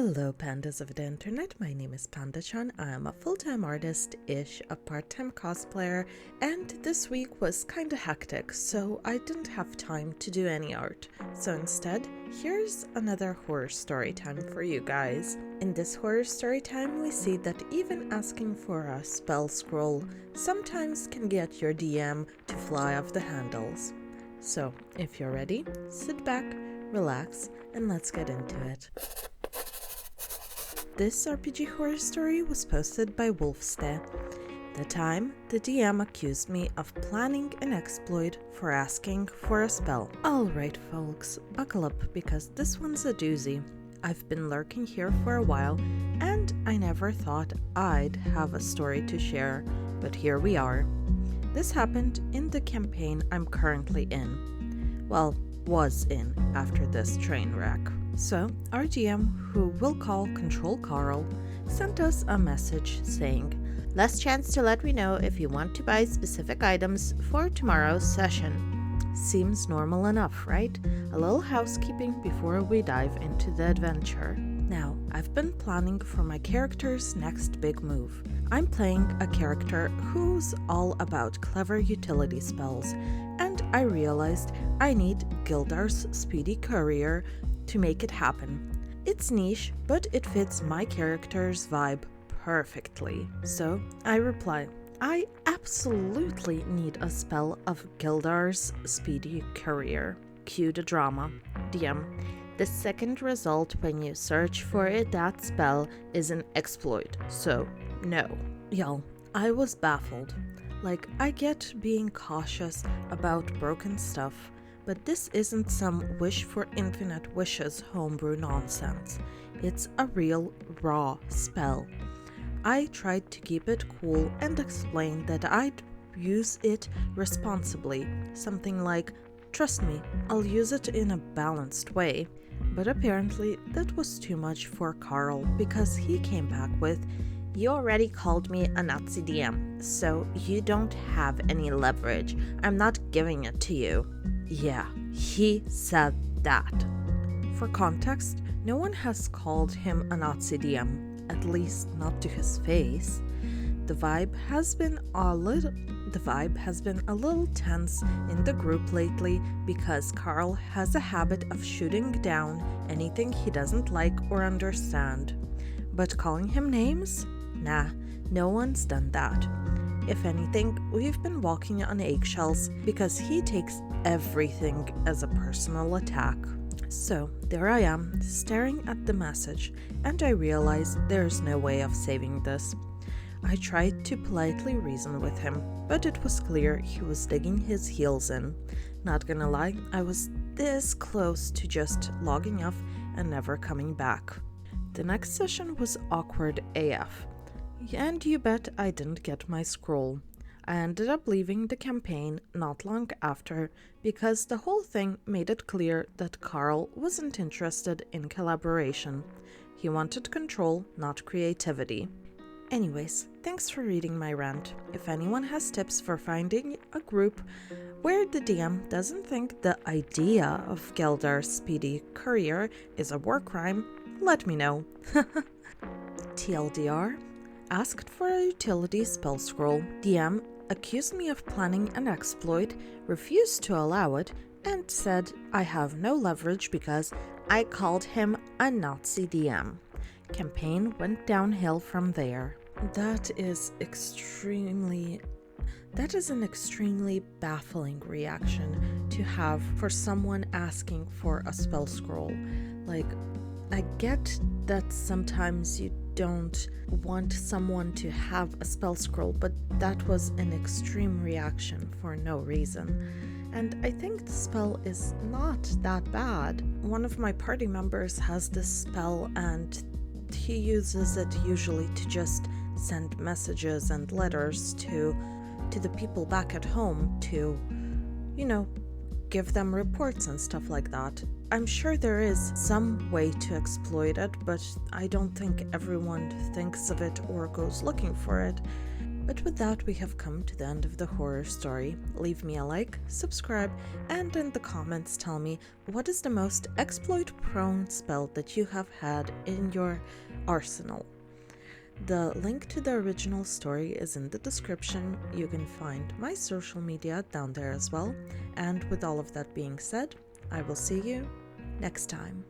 Hello pandas of the internet, my name is Panda-chan. I am a full-time artist-ish, a part-time cosplayer, and this week was kinda hectic, so I didn't have time to do any art. So instead, here's another horror story time for you guys. In this horror story time, we see that even asking for a spell scroll sometimes can get your DM to fly off the handles. So, if you're ready, sit back, relax, and let's get into it. This RPG horror story was posted by Wolfste. The time, the DM accused me of planning an exploit for asking for a spell. Alright folks, buckle up because this one's a doozy. I've been lurking here for a while, and I never thought I'd have a story to share, but here we are. This happened in the campaign I'm currently in. Well, was in after this train wreck. So, our GM, who we'll call Control Carl, sent us a message saying, "Last chance to let me know if you want to buy specific items for tomorrow's session." Seems normal enough, right? A little housekeeping before we dive into the adventure. Now, I've been planning for my character's next big move. I'm playing a character who's all about clever utility spells, and I realized I need Gildar's Speedy Courier to make it happen. It's niche, but it fits my character's vibe perfectly. So I reply, I absolutely need a spell of Gildar's Speedy Courier. Cue the drama. DM. The second result when you search for it, that spell is an exploit, so no. Y'all, I was baffled. Like, I get being cautious about broken stuff, but this isn't some wish for infinite wishes homebrew nonsense. It's a real, raw spell. I tried to keep it cool and explain that I'd use it responsibly. Something like, trust me, I'll use it in a balanced way. But apparently that was too much for Carl because he came back with, "You already called me a Nazi DM, so you don't have any leverage. I'm not giving it to you." Yeah, he said that. For context, no one has called him a Nazi DM, at least not to his face. The vibe has been a little tense in the group lately because Carl has a habit of shooting down anything he doesn't like or understand. But calling him names? Nah, no one's done that. If anything, we've been walking on eggshells because he takes everything as a personal attack. So, there I am, staring at the message, and I realized there's no way of saving this. I tried to politely reason with him, but it was clear he was digging his heels in. Not gonna lie, I was this close to just logging off and never coming back. The next session was awkward AF. And you bet I didn't get my scroll. I ended up leaving the campaign not long after because the whole thing made it clear that Carl wasn't interested in collaboration. He wanted control, not creativity. Anyways, thanks for reading my rant. If anyone has tips for finding a group where the DM doesn't think the idea of Geldar's Speedy Courier is a war crime, let me know. TLDR. Asked for a utility spell scroll. DM accused me of planning an exploit, refused to allow it, and said I have no leverage because I called him a Nazi DM. Campaign went downhill from there. That is an extremely baffling reaction to have for someone asking for a spell scroll. Like, I get that sometimes you don't want someone to have a spell scroll, but that was an extreme reaction for no reason. And I think the spell is not that bad. One of my party members has this spell and he uses it usually to just send messages and letters to the people back at home to, give them reports and stuff like that. I'm sure there is some way to exploit it, but I don't think everyone thinks of it or goes looking for it. But with that, we have come to the end of the horror story. Leave me a like, subscribe, and in the comments tell me what is the most exploit-prone spell that you have had in your arsenal. The link to the original story is in the description. You can find my social media down there as well. And with all of that being said, I will see you next time.